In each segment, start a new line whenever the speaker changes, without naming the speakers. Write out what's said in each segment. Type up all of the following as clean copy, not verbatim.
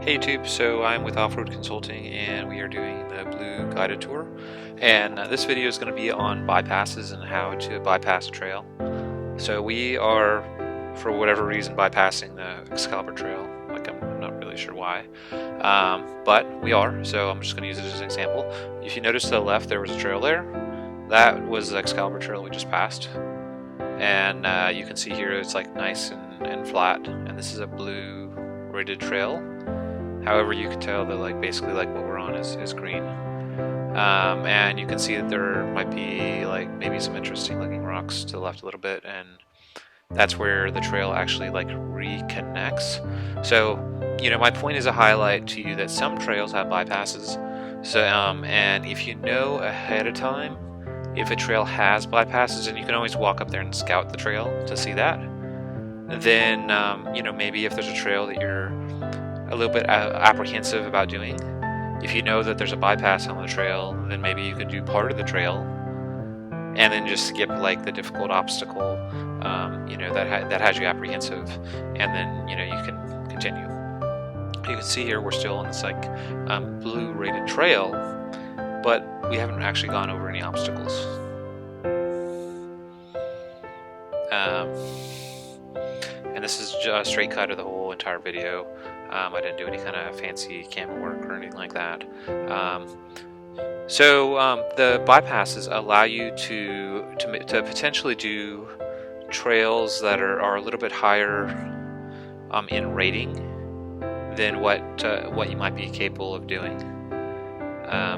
Hey YouTube, so I'm with Offroad Consulting and we are doing the Blue guided tour, and this video is going to be on bypasses and how to bypass a trail. So we are, for whatever reason, bypassing the Excalibur trail. Like, I'm not really sure why, but we are, so I'm just going to use it as an example. If you notice to the left there was a trail there. That was the Excalibur trail we just passed, and you can see here it's like nice and flat, and this is a blue rated trail. However, you can tell that basically what we're on is green, and you can see that there might be maybe some interesting looking rocks to the left a little bit, and that's where the trail actually reconnects. So my point is to highlight to you that some trails have bypasses. So and if you know ahead of time if a trail has bypasses, and you can always walk up there and scout the trail to see that, then maybe if there's a trail that you're a little bit apprehensive about doing, if you know that there's a bypass on the trail, then maybe you could do part of the trail and then just skip the difficult obstacle that has you apprehensive, and then you can continue. You can see here we're still on this blue rated trail, but we haven't actually gone over any obstacles. And this is just a straight cut of the whole entire video. I didn't do any kind of fancy camera work or anything like that. So the bypasses allow you to potentially do trails that are a little bit higher in rating than what you might be capable of doing,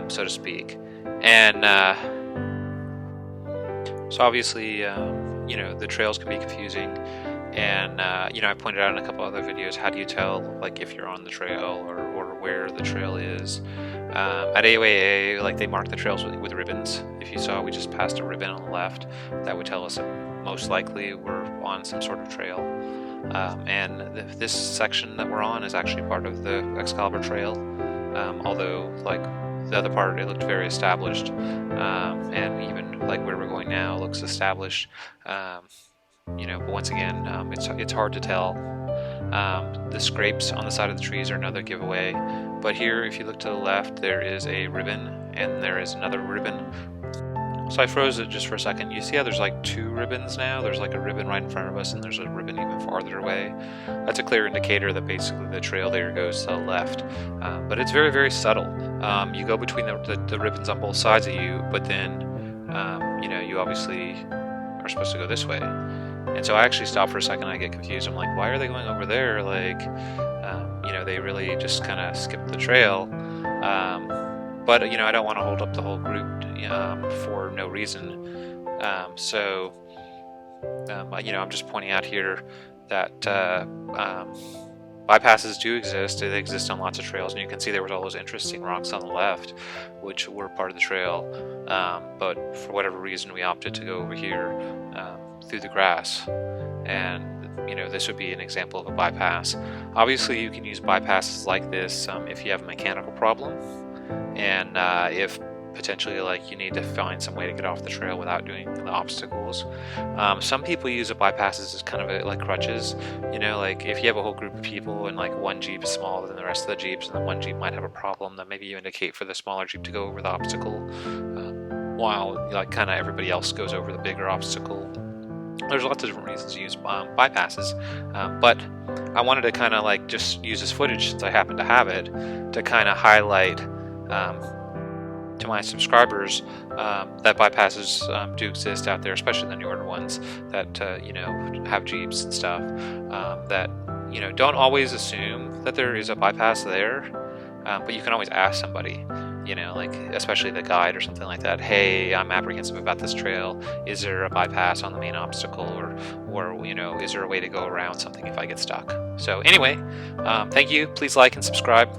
so to speak. And so obviously, the trails can be confusing. And I pointed out in a couple other videos, how do you tell if you're on the trail or where the trail is. At AOAA, they mark the trails with ribbons. If you saw, we just passed a ribbon on the left. That would tell us that most likely we're on some sort of trail. And this section that we're on is actually part of the Excalibur trail, although the other part, it looked very established, and even where we're going now looks established. But once again, it's hard to tell. The scrapes on the side of the trees are another giveaway. But here, if you look to the left, there is a ribbon, and there is another ribbon. So I froze it just for a second. You see how there's two ribbons now? There's a ribbon right in front of us, and there's a ribbon even farther away. That's a clear indicator that basically the trail there goes to the left. But it's very, very subtle. You go between the ribbons on both sides of you, but then you obviously are supposed to go this way. And so I actually stopped for a second. I get confused. I'm like, why are they going over there? They really just kind of skipped the trail. But I don't want to hold up the whole group for no reason. I'm just pointing out here that bypasses do exist. They exist on lots of trails, and you can see there was all those interesting rocks on the left, which were part of the trail. But for whatever reason, we opted to go over here through the grass, and this would be an example of a bypass. Obviously, you can use bypasses like this if you have a mechanical problem, and if potentially you need to find some way to get off the trail without doing the obstacles. Some people use a bypasses as kind of crutches. If you have a whole group of people and one Jeep is smaller than the rest of the Jeeps, and then one Jeep might have a problem, then maybe you indicate for the smaller Jeep to go over the obstacle, while kind of everybody else goes over the bigger obstacle. There's lots of different reasons to use bypasses, but I wanted to kind of just use this footage, since I happen to have it, to kind of highlight to my subscribers that bypasses do exist out there, especially the newer ones that have Jeeps and stuff. That don't always assume that there is a bypass there, but you can always ask somebody. Especially the guide or something like that. Hey, I'm apprehensive about this trail. Is there a bypass on the main obstacle, or is there a way to go around something if I get stuck? So anyway, thank you. Please like and subscribe.